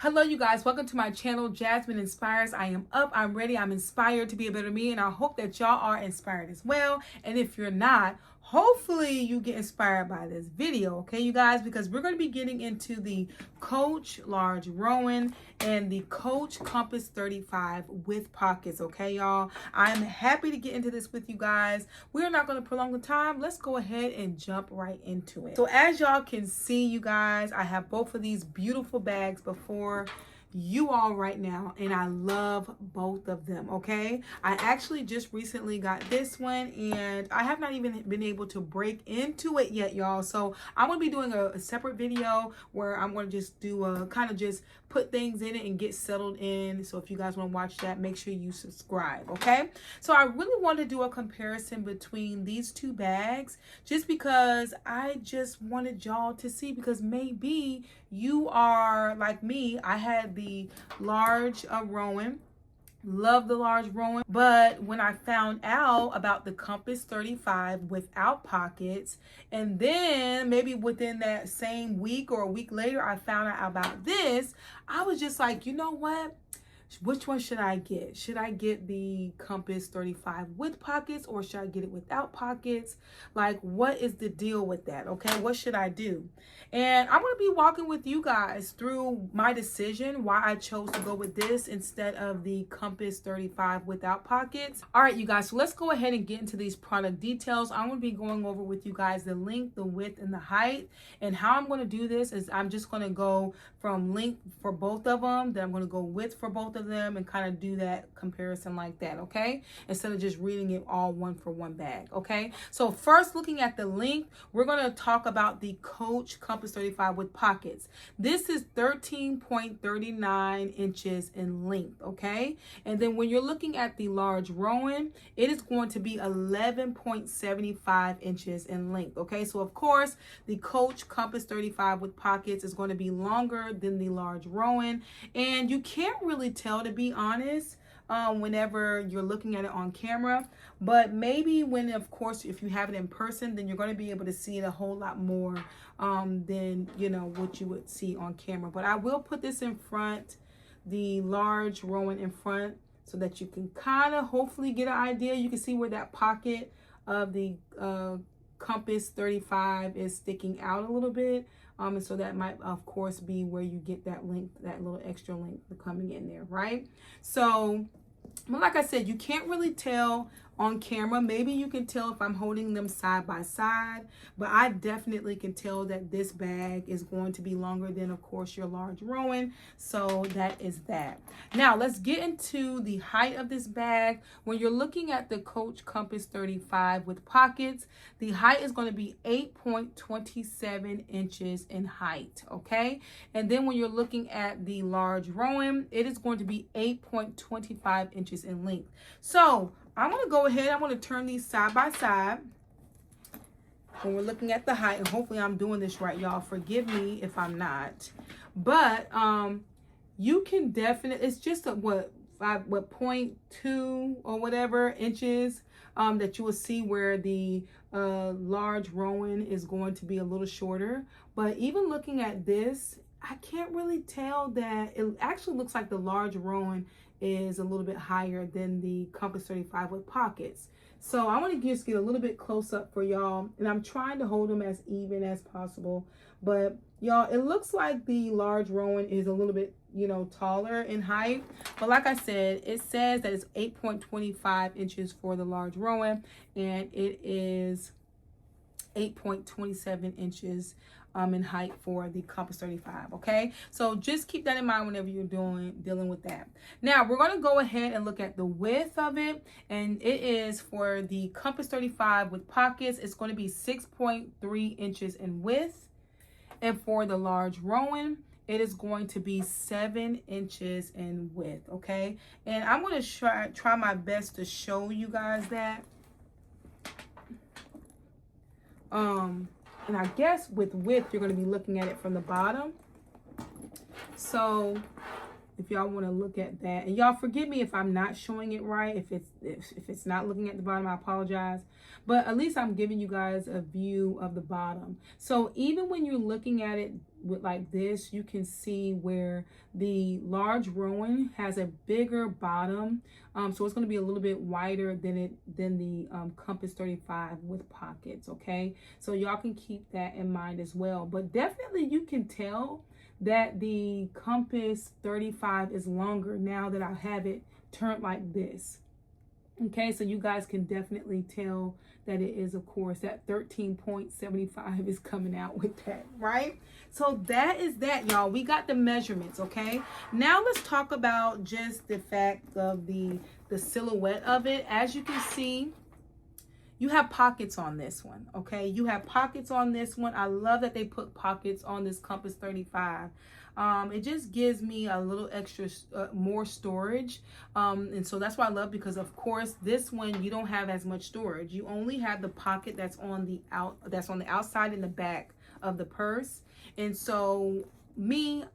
Hello, you guys. Welcome to my channel, Jasmine Inspires. I am up, I'm ready, I'm inspired to be a better me, and I hope that y'all are inspired as well. And if you're not, hopefully you get inspired by this video, okay, you guys? Because we're going to be getting into the Coach Large Rowan and the Coach Compass 35 with pockets, okay, y'all? I'm happy to get into this with you guys. We're not going to prolong the time. Let's go ahead and jump right into it. So as y'all can see, you guys, I have both of these beautiful bags before you all right now, and I love both of them. Okay, I actually just recently got this one and I have not even been able to break into it yet, y'all. So I'm gonna be doing a separate video where I'm gonna just do a kind of just put things in it and get settled in. So if you guys want to watch that, make sure you subscribe. Okay, so I really want to do a comparison between these two bags just because I just wanted y'all to see, because maybe you are like me. I had the large Rowan. Love the large Rowan, but when I found out about the Compass 35 without pockets, and then maybe within that same week or a week later I found out about this, I was just like, you know what? Which one should I get? Should I get the Compass 35 with pockets, or should I get it without pockets? Like, what is the deal with that? Okay, what should I do? And I'm going to be walking with you guys through my decision, why I chose to go with this instead of the Compass 35 without pockets. All right, you guys, so let's go ahead and get into these product details. I'm going to be going over with you guys the length, the width, and the height. And how I'm going to do this is I'm just going to go from length for both of them, then I'm going to go width for both of them, and kind of do that comparison like that, okay? Instead of just reading it all one for one bag, okay? So first, looking at the length, we're going to talk about the Coach Compass 35 with pockets. This is 13.39 inches in length, okay? And then when you're looking at the large Rowan, it is going to be 11.75 inches in length, okay? So of course, the Coach Compass 35 with pockets is going to be longer than the large Rowan, and you can't really tell, to be honest, whenever you're looking at it on camera. But maybe when, of course, if you have it in person, then you're going to be able to see it a whole lot more than, you know, what you would see on camera. But I will put this in front, the large Rowan in front, so that you can kind of hopefully get an idea. You can see where that pocket of the Compass 35 is sticking out a little bit. And so that might, of course, be where you get that length, that little extra length coming in there, right? So, well, like I said, you can't really tell on camera. Maybe you can tell if I'm holding them side by side, but I definitely can tell that this bag is going to be longer than, of course, your large Rowan. So that is that. Now let's get into the height of this bag. When you're looking at the Coach Compass 35 with pockets, the height is going to be 8.27 inches in height, okay? And then when you're looking at the large Rowan, it is going to be 8.25 inches in length. So I'm going to go ahead, I'm going to turn these side by side when we're looking at the height, and hopefully I'm doing this right, y'all. Forgive me if I'm not. But you can definitely, it's just a, what 0.2 or whatever inches that you will see where the large Rowan is going to be a little shorter. But even looking at this, I can't really tell that. It actually looks like the large Rowan is a little bit higher than the Compass 35 with pockets. So I want to just get a little bit close up for y'all, and I'm trying to hold them as even as possible. But y'all, it looks like the large Rowan is a little bit, you know, taller in height. But like I said, it says that it's 8.25 inches for the large Rowan, and it is 8.27 inches in height for the Compass 35, okay? So just keep that in mind whenever you're dealing with that. Now we're going to go ahead and look at the width of it, and it is for the Compass 35 with pockets, it's going to be 6.3 inches in width, and for the large Rowan, it is going to be 7 inches in width, okay? And I'm going to try my best to show you guys that. And I guess with width, you're going to be looking at it from the bottom. So if y'all want to look at that, and y'all forgive me if I'm not showing it right, if it's not looking at the bottom, I apologize. But at least I'm giving you guys a view of the bottom. So even when you're looking at it with like this, you can see where the Large Rowan has a bigger bottom, so it's going to be a little bit wider than the Compass 35 with pockets. Okay, so y'all can keep that in mind as well. But definitely you can tell that the Compass 35 is longer now that I have it turned like this. Okay, so you guys can definitely tell that it is, of course, that 13.75 is coming out with that, right? So that is that, y'all. We got the measurements, okay? Now let's talk about just the fact of the silhouette of it. As you can see, you have pockets on this one, okay? You have pockets on this one. I love that they put pockets on this Compass 35. It just gives me a little extra more storage, and so that's why I love, because of course this one you don't have as much storage. You only have the pocket that's on the outside and the back of the purse. And so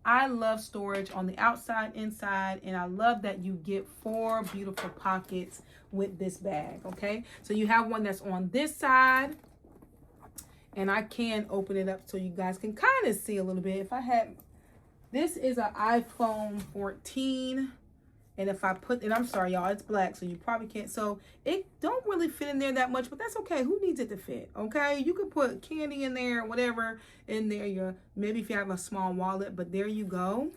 I love storage on the outside, inside, and I love that you get 4 beautiful pockets with this bag. Okay, so you have one that's on this side, and I can open it up so you guys can kind of see a little bit. If I had, this is an iPhone 14, and if I put, and I'm sorry y'all, it's black, so you probably can't, so it don't really fit in there that much, but that's okay. Who needs it to fit? Okay, you can put candy in there, whatever in there, maybe if you have a small wallet, but there you go.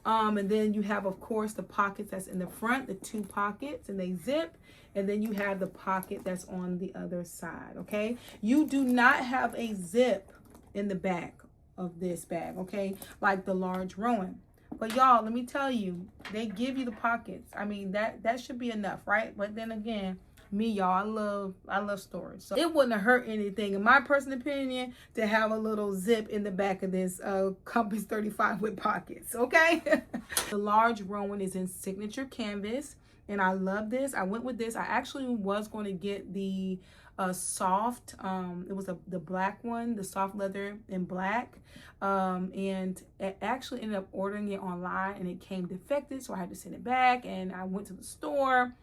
And then you have, of course, the pockets that's in the front, the 2 pockets, and they zip. And then you have the pocket that's on the other side. Okay, you do not have a zip in the back of this bag, okay, like the Large Rowan. But y'all, let me tell you, they give you the pockets. I mean, that should be enough, right? But then again, me, y'all, I love storage, so it wouldn't have hurt anything, in my personal opinion, to have a little zip in the back of this Compass 35 with pockets. Okay. The Large Rowan is in signature canvas, and I love this. I went with this. I actually was going to get the soft, it was the black one, the soft leather in black, and I actually ended up ordering it online, and it came defective, so I had to send it back. And I went to the store,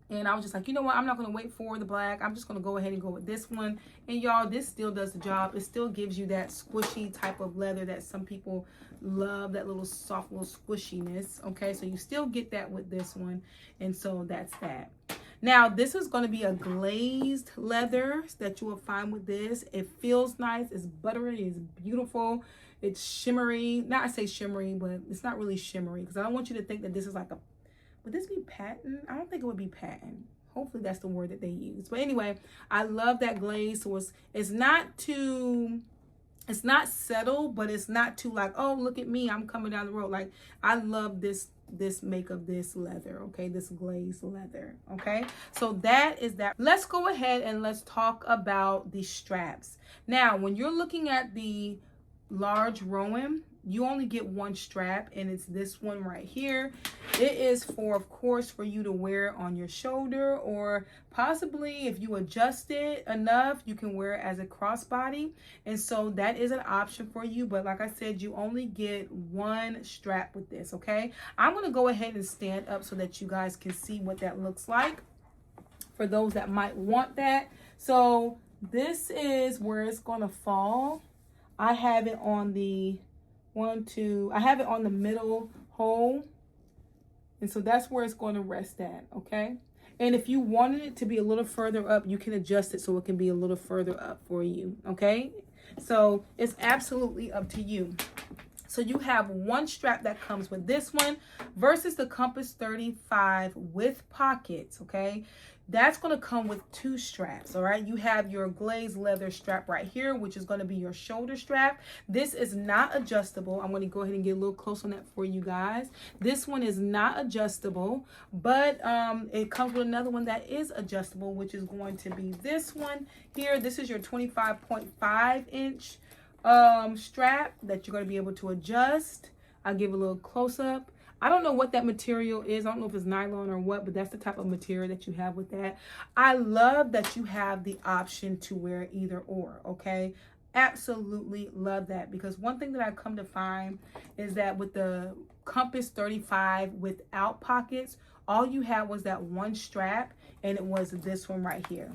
and I was just like, you know what? I'm not going to wait for the black. I'm just going to go ahead and go with this one. And y'all, this still does the job. It still gives you that squishy type of leather that some people love, that little soft little squishiness. Okay, so you still get that with this one. And so that's that. Now, this is going to be a glazed leather that you will find with this. It feels nice. It's buttery. It's beautiful. It's shimmery. Not I say shimmery, but it's not really shimmery, because I don't want you to think that this is like a, would this be patent? I don't think it would be patent. Hopefully that's the word that they use. But anyway, I love that glaze. So it's not too, it's not settled, but it's not too like, oh, look at me, I'm coming down the road. Like, I love this make of this leather, okay, this glazed leather. Okay, so that is that. Let's go ahead and let's talk about the straps. Now, when you're looking at the Large Rowan, you only get 1 strap, and it's this one right here. It is for, of course, for you to wear on your shoulder, or possibly if you adjust it enough, you can wear it as a crossbody. And so that is an option for you. But like I said, you only get 1 strap with this. Okay, I'm going to go ahead and stand up so that you guys can see what that looks like for those that might want that. So this is where it's going to fall. I have it on the I have it on the middle hole, and so that's where it's going to rest at. Okay, and if you wanted it to be a little further up, you can adjust it so it can be a little further up for you. Okay, so it's absolutely up to you. So you have 1 strap that comes with this one versus the Compass 35 with pockets. Okay, that's going to come with 2 straps. All right, you have your glazed leather strap right here, which is going to be your shoulder strap. This is not adjustable. I'm going to go ahead and get a little close on that for you guys. This one is not adjustable, but it comes with another one that is adjustable, which is going to be this one here. This is your 25.5 inch strap that you're going to be able to adjust. I'll give a little close up. I don't know what that material is. I don't know if it's nylon or what, but that's the type of material that you have with that. I love that you have the option to wear either or, okay? Absolutely love that, because one thing that I've come to find is that with the Compass 35 without pockets, all you had was that 1 strap, and it was this one right here.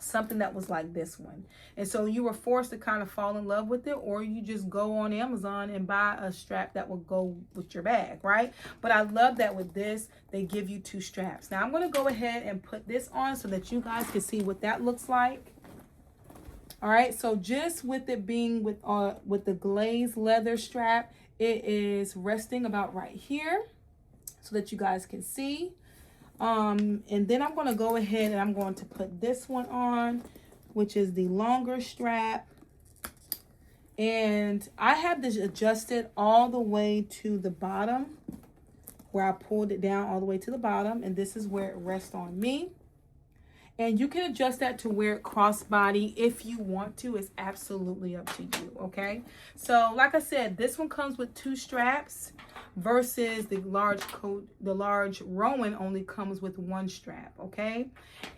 something that was like this one. And so you were forced to kind of fall in love with it, or you just go on Amazon and buy a strap that will go with your bag, right? But I love that with this, they give you 2 straps. Now I'm going to go ahead and put this on so that you guys can see what that looks like. All right, so just with it being with the glazed leather strap, it is resting about right here so that you guys can see. And then I'm going to go ahead and I'm going to put this one on, which is the longer strap. And I have this adjusted all the way to the bottom, where I pulled it down all the way to the bottom. And this is where it rests on me. And you can adjust that to wear it crossbody if you want to. It's absolutely up to you, okay? So like I said, this one comes with 2 straps versus the large Rowan only comes with 1 strap, okay?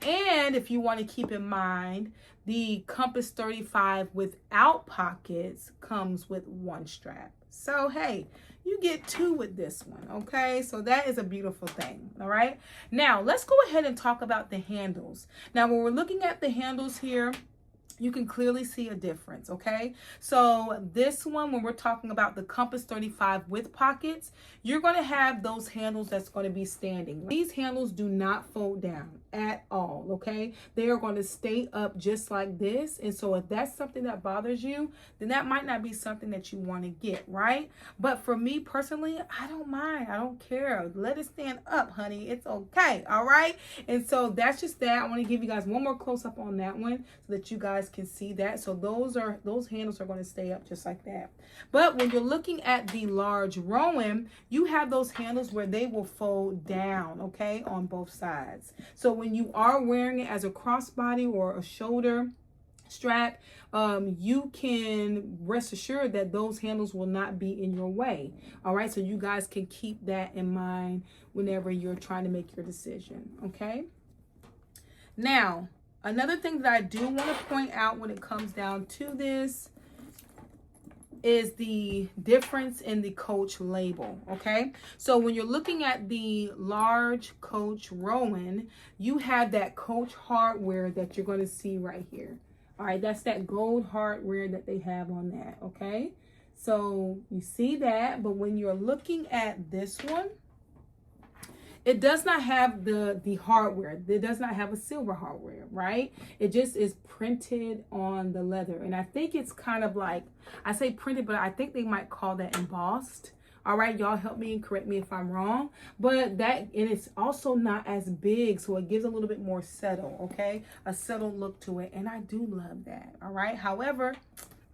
And if you want to keep in mind, the Compass 35 without pockets comes with 1 strap. So hey, you get 2 with this one, okay? So that is a beautiful thing, all right? Now, let's go ahead and talk about the handles. Now, when we're looking at the handles here, you can clearly see a difference, okay? So this one, when we're talking about the Compass 35 with pockets, you're going to have those handles that's going to be standing. These handles do not fold down at all, okay? They are going to stay up just like this. And so if that's something that bothers you, then that might not be something that you want to get, right? But for me personally, I don't mind. I don't care. Let it stand up, honey. It's okay, all right? And so that's just that. I want to give you guys one more close up on that one so that you guys can see that. So those handles are going to stay up just like that. But when you're looking at the large Rowan, you have those handles where they will fold down, okay, on both sides. So when you are wearing it as a crossbody or a shoulder strap, you can rest assured that those handles will not be in your way. All right, so you guys can keep that in mind whenever you're trying to make your decision, okay? Now, another thing that I do want to point out when it comes down to this is the difference in the Coach label, okay? So when you're looking at the large Coach Rowan, you have that Coach hardware that you're going to see right here. All right, that's that gold hardware that they have on that, okay? So you see that, but when you're looking at this one, it does not have the hardware. It does not have a silver hardware, right? It just is printed on the leather. And I think it's kind of like, I say printed, but I think they might call that embossed. All right, y'all help me and correct me if I'm wrong. But that, and it's also not as big, so it gives a little bit more settle, okay? A settled look to it, and I do love that, all right? However,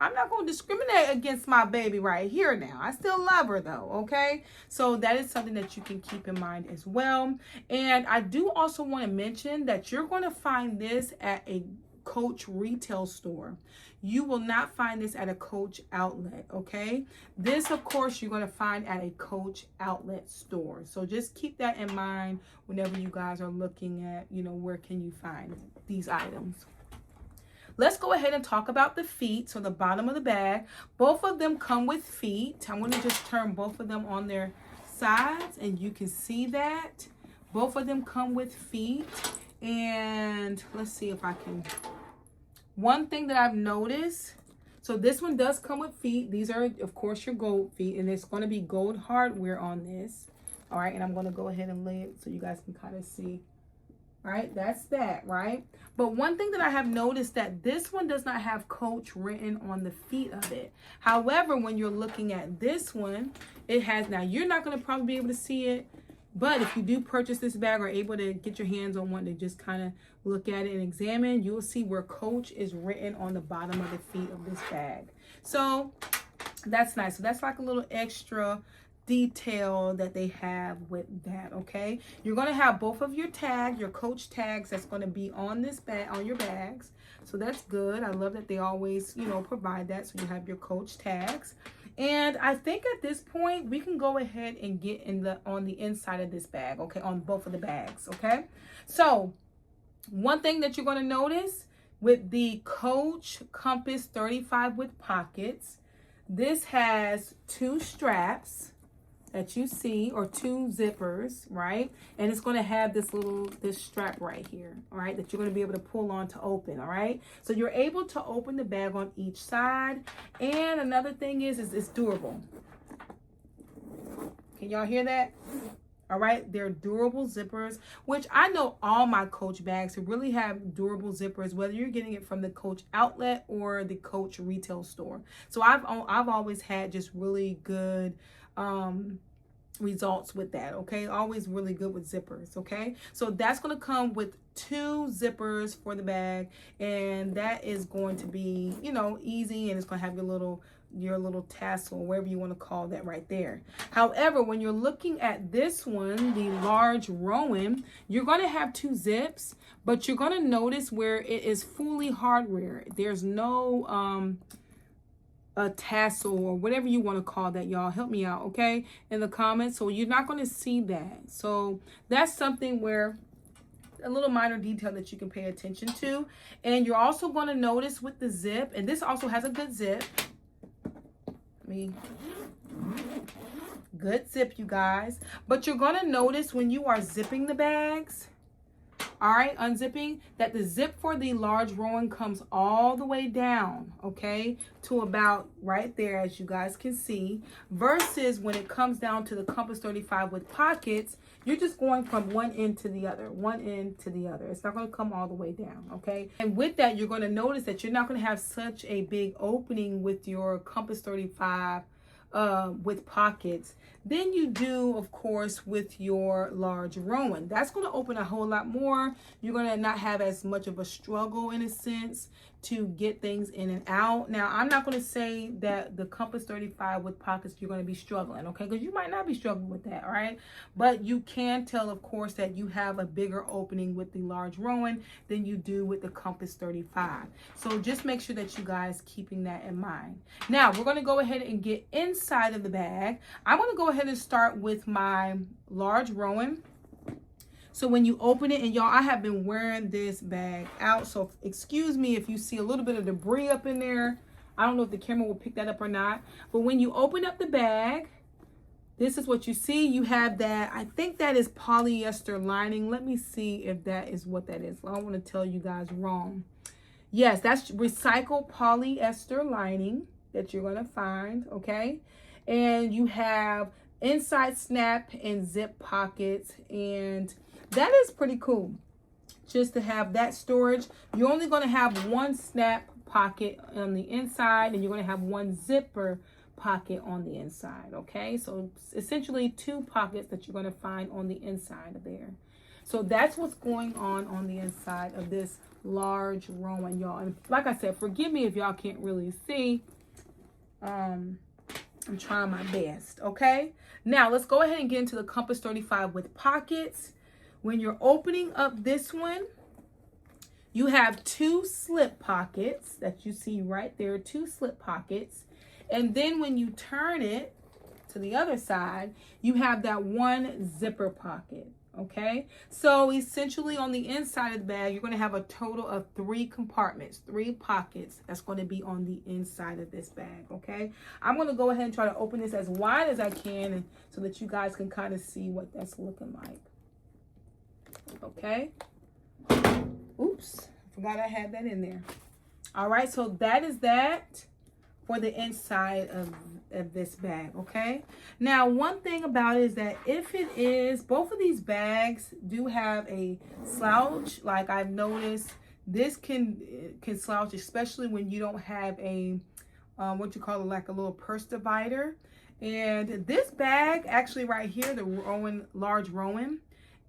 I'm not going to discriminate against my baby right here now. I still love her though, okay? So that is something that you can keep in mind as well. And I do also want to mention that you're going to find this at a Coach retail store. You will not find this at a Coach outlet, okay? This, of course, you're going to find at a Coach outlet store. So just keep that in mind whenever you guys are looking at, you know, where can you find these items. Let's go ahead and talk about the feet. So the bottom of the bag, both of them come with feet. I'm going to just turn both of them on their sides and you can see that. Both of them come with feet. And let's see if I can. One thing that I've noticed, so this one does come with feet. These are, of course, your gold feet, and it's going to be gold hardware on this. All right, and I'm going to go ahead and lay it so you guys can kind of see. All right, that's that, right? But one thing that I have noticed that this one does not have Coach written on the feet of it. However, when you're looking at this one, it has. Now, you're not going to probably be able to see it, but if you do purchase this bag or are able to get your hands on one to just kind of look at it and examine, you'll see where Coach is written on the bottom of the feet of this bag. So that's nice. So that's like a little extra detail that they have with that, okay? You're going to have both of your tags, your Coach tags that's going to be on this bag, on your bags. So that's good. I love that they always, you know, provide that. So you have your Coach tags. And I think at this point, we can go ahead and get on the inside of this bag, okay? On both of the bags, okay? So one thing that you're going to notice with the Coach Compass 35 with pockets, this has 2 straps. that you see, or 2 zippers, right? And it's going to have this strap right here, all right, that you're going to be able to pull on to open, all right? So you're able to open the bag on each side. And another thing is it's durable. Can y'all hear that? All right, they're durable zippers, which I know all my Coach bags really have durable zippers, whether you're getting it from the Coach outlet or the Coach retail store. So I've always had just really good results with that. Okay, always really good with zippers. Okay, so that's going to come with 2 zippers for the bag, and that is going to be, you know, easy, and it's going to have your little tassel, whatever you want to call that right there. However, when you're looking at this one, the Large Rowan, you're going to have 2 zips, but you're going to notice where it is fully hardware. There's no a tassel or whatever you want to call that. Y'all help me out, okay, in the comments. So you're not going to see that. So that's something where a little minor detail that you can pay attention to. And you're also going to notice with the zip, and this also has a good zip. Good zip, you guys. But you're going to notice when you are zipping the bags, all right, unzipping, that the zip for the Large Rowan comes all the way down, okay, to about right there, as you guys can see, versus when it comes down to the Compass 35 with pockets, you're just going from one end to the other, one end to the other. It's not going to come all the way down, okay? And with that, you're going to notice that you're not going to have such a big opening with your Compass 35 with pockets than you do, of course, with your Large Rowan. That's going to open a whole lot more. You're going to not have as much of a struggle, in a sense, to get things in and out. Now, I'm not going to say that the Compass 35 with pockets, you're going to be struggling, okay? Because you might not be struggling with that, all right? But you can tell, of course, that you have a bigger opening with the Large Rowan than you do with the Compass 35. So just make sure that you guys keeping that in mind. Now, we're going to go ahead and get inside of the bag. I'm going to go ahead and start with my Large Rowan. So when you open it, and y'all, I have been wearing this bag out, so excuse me if you see a little bit of debris up in there. I don't know if the camera will pick that up or not. But when you open up the bag, this is what you see. You have that, I think that is polyester lining. Let me see if that is what that is. I don't want to tell you guys wrong. Yes, that's recycled polyester lining that you're going to find, okay? And you have inside snap and zip pockets, and that is pretty cool just to have that storage. You're only going to have 1 snap pocket on the inside, and you're going to have 1 zipper pocket on the inside, okay? So essentially 2 pockets that you're going to find on the inside of there. So that's what's going on the inside of this Large Rowan, y'all. And like I said, forgive me if y'all can't really see. I'm trying my best, okay? Now, let's go ahead and get into the Compass 35 with pockets. When you're opening up this one, you have 2 slip pockets that you see right there, 2 slip pockets. And then when you turn it to the other side, you have that 1 zipper pocket, okay? So essentially on the inside of the bag, you're going to have a total of 3 compartments, 3 pockets that's going to be on the inside of this bag, okay? I'm going to go ahead and try to open this as wide as I can, and so that you guys can kind of see what that's looking like. Okay. Oops, forgot I had that in there. All right, so that is that for the inside of this bag, okay? Now, one thing about it is that if it is, both of these bags do have a slouch. Like I've noticed, this can slouch, especially when you don't have a, what you call it, like a little purse divider. And this bag, actually right here, the Large Rowan,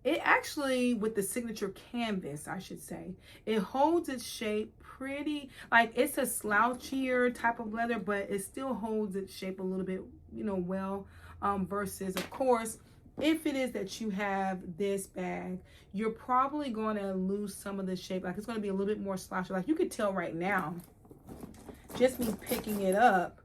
it actually, with the signature canvas, I should say, it holds its shape pretty, like it's a slouchier type of leather, but it still holds its shape a little bit, you know, well, versus, of course, if it is that you have this bag, you're probably going to lose some of the shape. Like it's going to be a little bit more slouchy. Like you could tell right now, just me picking it up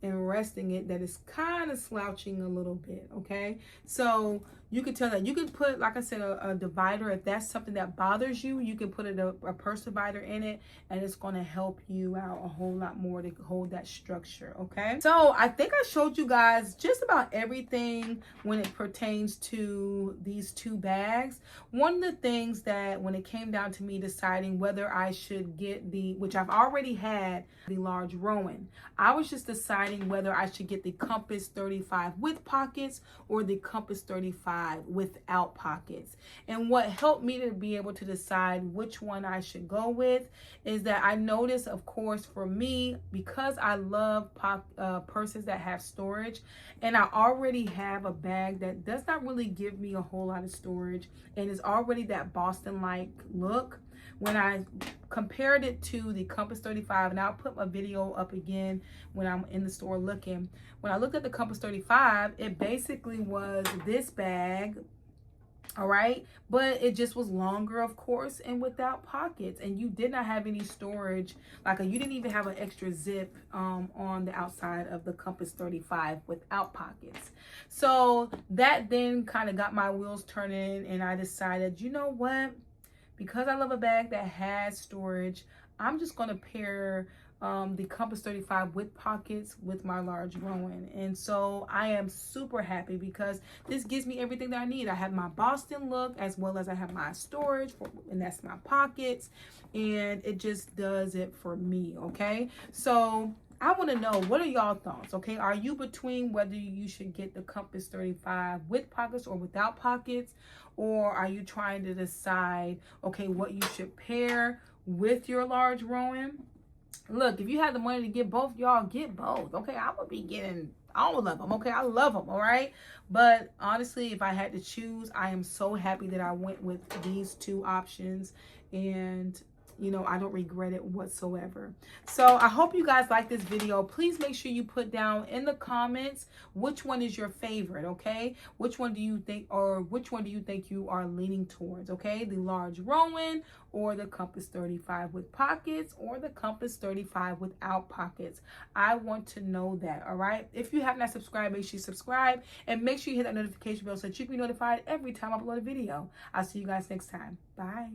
and resting it, that it's kind of slouching a little bit, okay? So you can tell that you can put, like I said, a divider. If that's something that bothers you, you can put a purse divider in it, and it's going to help you out a whole lot more to hold that structure. Okay, so I think I showed you guys just about everything when it pertains to these two bags. One of the things that when it came down to me deciding whether I should get which I've already had, the Large Rowan, I was just deciding whether I should get the Compass 35 with pockets or the Compass 35 without pockets. And what helped me to be able to decide which one I should go with is that I noticed, of course, for me, because I love purses that have storage, and I already have a bag that does not really give me a whole lot of storage and is already that Boston-like look. When I compared it to the Compass 35, and I'll put my video up again when I'm in the store looking. When I looked at the Compass 35, it basically was this bag, all right, but it just was longer, of course, and without pockets, and you did not have any storage. Like, you didn't even have an extra zip on the outside of the Compass 35 without pockets. So that then kind of got my wheels turning, and I decided, you know what, because I love a bag that has storage, I'm just going to pair the Compass 35 with pockets with my Large Rowan. And so I am super happy because this gives me everything that I need. I have my Boston look as well as I have my storage, and that's my pockets, and it just does it for me. Okay, so I want to know, what are y'all thoughts? Okay, are you between whether you should get the Compass 35 with pockets or without pockets? Or are you trying to decide, okay, what you should pair with your Large Rowan? Look, if you have the money to get both, y'all get both. Okay, I would be getting all of them. Okay, I love them. All right, but honestly, if I had to choose, I am so happy that I went with these two options, and you know, I don't regret it whatsoever. So I hope you guys like this video. Please make sure you put down in the comments which one is your favorite. Okay, which one do you think, or which one do you think you are leaning towards? Okay, the Large Rowan or the Compass 35 with pockets or the Compass 35 without pockets. I want to know that. All right, if you have not subscribed, make sure you subscribe and make sure you hit that notification bell so that you can be notified every time I upload a video. I'll see you guys next time. Bye.